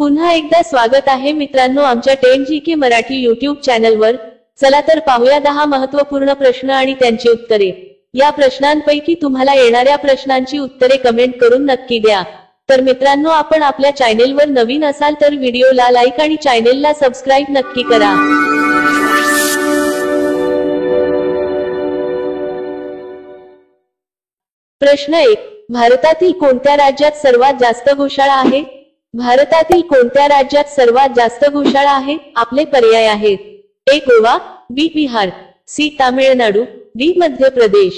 पुन्हा एकदा स्वागत आहे मित्रांनो आमच्या 10GK मराठी YouTube चॅनलवर। चला तर पाहूया 10 महत्त्वपूर्ण प्रश्न आणि त्यांची उत्तरे। या प्रश्नांपैकी तुम्हाला येणाऱ्या प्रश्नांची उत्तरे कमेंट करून नक्की द्या। तर मित्रांनो, आपण आपल्या चॅनेलवर नवीन असाल तर व्हिडिओला लाईक आणि चॅनेलला सबस्क्राइब नक्की करा। प्रश्न 1, भारतातील कोणत्या राज्यात सर्वात जास्त गोशाळा आहे? भारतातील कोणत्या राज्यात सर्वात जास्त गोशाळा आहे? आपले पर्याय आहेत: ए गोवा, बी बिहार, सी तामिळनाडू, डी मध्य प्रदेश।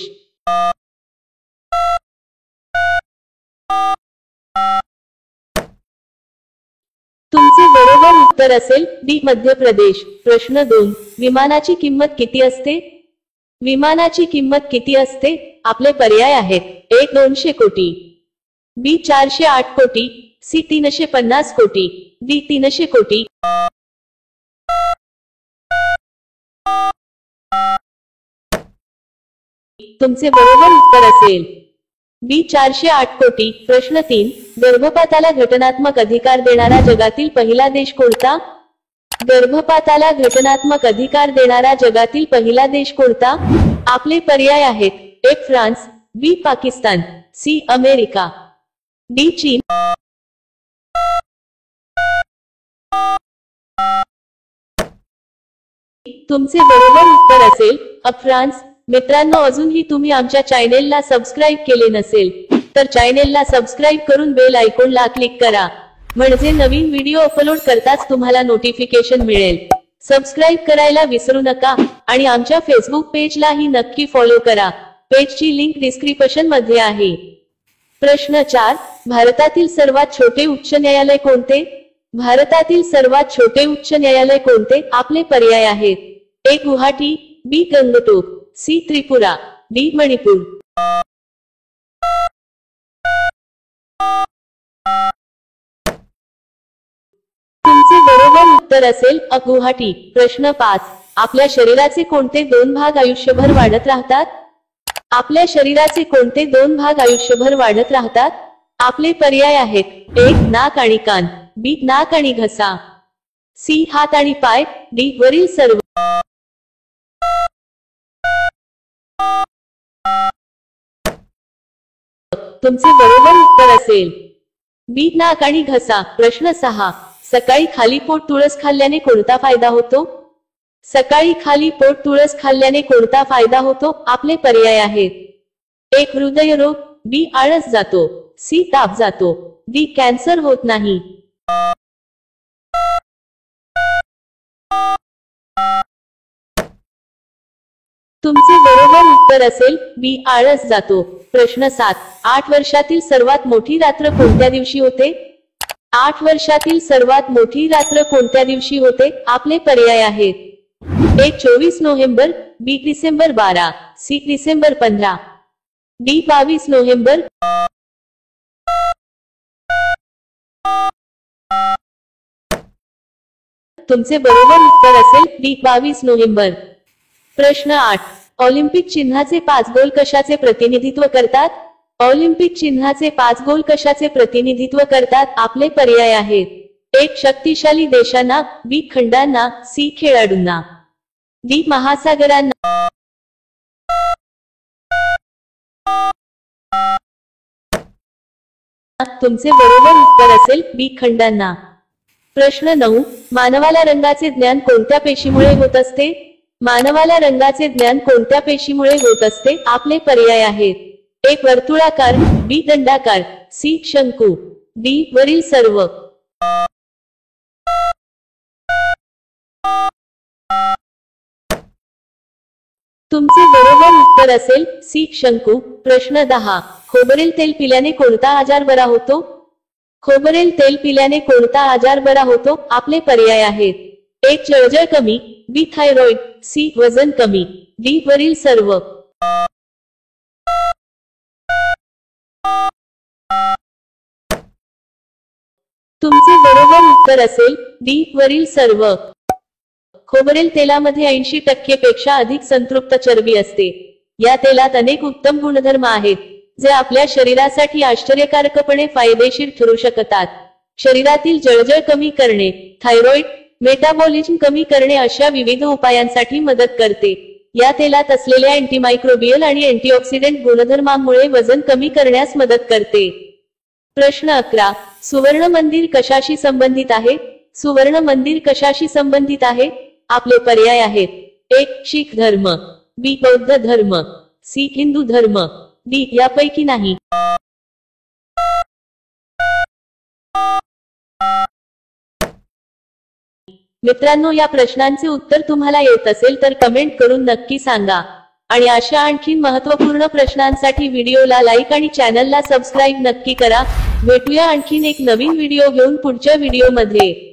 तुमचे बरोबर उत्तर असेल डी मध्य प्रदेश। प्रश्न 2, विमानाची किंमत किती असते? विमानाची किंमत किती असते? आपले पर्याय आहेत: ए 200 कोटी, बी 408 कोटी, सी 350 कोटी, डी 300 कोटी। तुमचे बरोबर उत्तर असेल बी 408 कोटी। प्रश्न 3, गर्भपाताला घटनात्मक अधिकार देणारा जगातील पहिला देश कोणता? गर्भपाताला घटनात्मक अधिकार देणारा जगातील पहिला देश कोणता? आपले पर्याय आहेत: ए फ्रान्स, बी पाकिस्तान, सी अमेरिका, डी चीन। तुमचे बरोबर उत्तर असेल फ्रान्स। मित्रांनो, अजूनही तुम्ही आमच्या चॅनेलला सबस्क्राइब केले नसेल तर चॅनेलला सबस्क्राइब करून बेल आयकॉनला क्लिक करा, म्हणजे नवीन व्हिडिओ अपलोड करताच तुम्हाला नोटिफिकेशन मिळेल। सबस्क्राइब करायला विसरू नका आणि आमच्या फेसबुक पेजलाही नक्की फॉलो करा। पेजची लिंक डिस्क्रिप्शन मध्ये आहे। प्रश्न 4, भारतातील सर्वात छोटे उच्च न्यायालय कोणते? भारतातील सर्वात छोटे उच्च न्यायालय कोणते? आपले पर्याय आहेत: ए गुवाहाटी, बी गंगटोक, सी त्रिपुरा, डी मणिपूर। तुमचे बरोबर उत्तर असेल गुवाहाटी। प्रश्न 5, आपल्या शरीराचे कोणते 2 भाग आयुष्यभर वाढत राहतात? आपल्या शरीराचे कोणते 2 भाग आयुष्यभर वाढत राहतात? आपले पर्याय आहेत: ए नाक आणि कान, बी नाक आणि घसा, सी हात आणि पाय, डी वरील सर्व। तुमचे बरोबर उत्तर असेल बी नाक आणि घसा। प्रश्न 6, सकाळी खाली पोट तुळस खाल्ल्याने कोणता फायदा होतो? सकाळी खाली पोट तुळस खाल्ल्याने कोणता फायदा होतो? आपले पर्याय आहेत: ए हृदयरोग, बी आळस जातो, सी ताप जातो, डी कॅन्सर होत नाही। तुमचे बरोबर उत्तर असेल बी आळस जातो। प्रश्न 7, 8 वर्षातील सर्वात मोठी रात्र कोणत्या दिवशी होते? 8 वर्षातील सर्वात मोठी रात्र कोणत्या दिवशी होते? आपले पर्याय आहेत: A 24 November, B December 12, C December 15, D 22 November. तुमचे बरोबर उत्तर असेल डी 22 नोव्हेंबर। प्रश्न 8, ऑलिम्पिक चिन्हाचे 5 गोल कशाचे प्रतिनिधित्व करतात? ऑलिम्पिक चिन्हाचे 5 गोल कशाचे प्रतिनिधित्व करतात? आपले पर्याय आहेत: ए शक्तिशाली देशांना, बी खंडांना, सी खेळाडूंना, डी महासागरांना। तुमचे बरोबर उत्तर असेल बी खंडांना। प्रश्न 9, मानवाला रंगाचे ज्ञान कोणत्या पेशीमुळे होत असते? मानवाला रंगाचे ज्ञान कोणत्या पेशीमुळे होत असते? आपले पर्याय आहेत: ए वर्तुळाकार, बी दंडाकार, सी शंकू, डी वरील सर्व। तुमचे बरोबर उत्तर असेल सी शंकू। प्रश्न 10, खोबरेल तेल पिल्याने कोणता आजार बरा होतो? खोबरेल तेल पिल्याने कोणता आजार बरा होतो? आपले पर्याय आहेत: ए जळजळ कमी, बी थायरॉइड, सी वजन कमी, डी वरील सर्व। तुमचे बरोबर उत्तर असेल डी वरील सर्व। खोबरेल तेलामध्ये 80% पेक्षा अधिक संतृप्त चरबी असते। या तेलात अनेक उत्तम गुणधर्म आहेत जे आपल्या शरीरासाठी आश्चर्यकारकपणे फायदेशीर ठरू शकतात। शरीरातील जळजळ कमी करणे, थायरॉइड, मेटाबॉलिझम कमी करणे अशा विविध उपायांसाठी मदत करते. या तेलात असलेल्या अँटीमायक्रोबियल आणि अँटीऑक्सिडंट गुणधर्मांमुळे वजन कमी करण्यास मदत करते. प्रश्न 11. सुवर्ण मंदिर कशाशी संबंधित आहे? सुवर्ण मंदिर कशाशी संबंधित आहे? आपले पर्याय आहेत. 1. शीख धर्म, बी. बौद्ध धर्म, सी. हिंदू धर्म, डी. यापैकी नाही. मित्रांनो, या प्रश्नांचे उत्तर तुम्हाला येत असेल तर कमेंट करून नक्की सांगा. आणि अशा आणखीन महत्त्वपूर्ण प्रश्नांसाठी व्हिडिओला लाईक आणि चॅनलला सबस्क्राईब नक्की करा. भेटूया आणखीन एक नवीन व्हिडिओ घेऊन पुढच्या व्हिडिओमध्ये.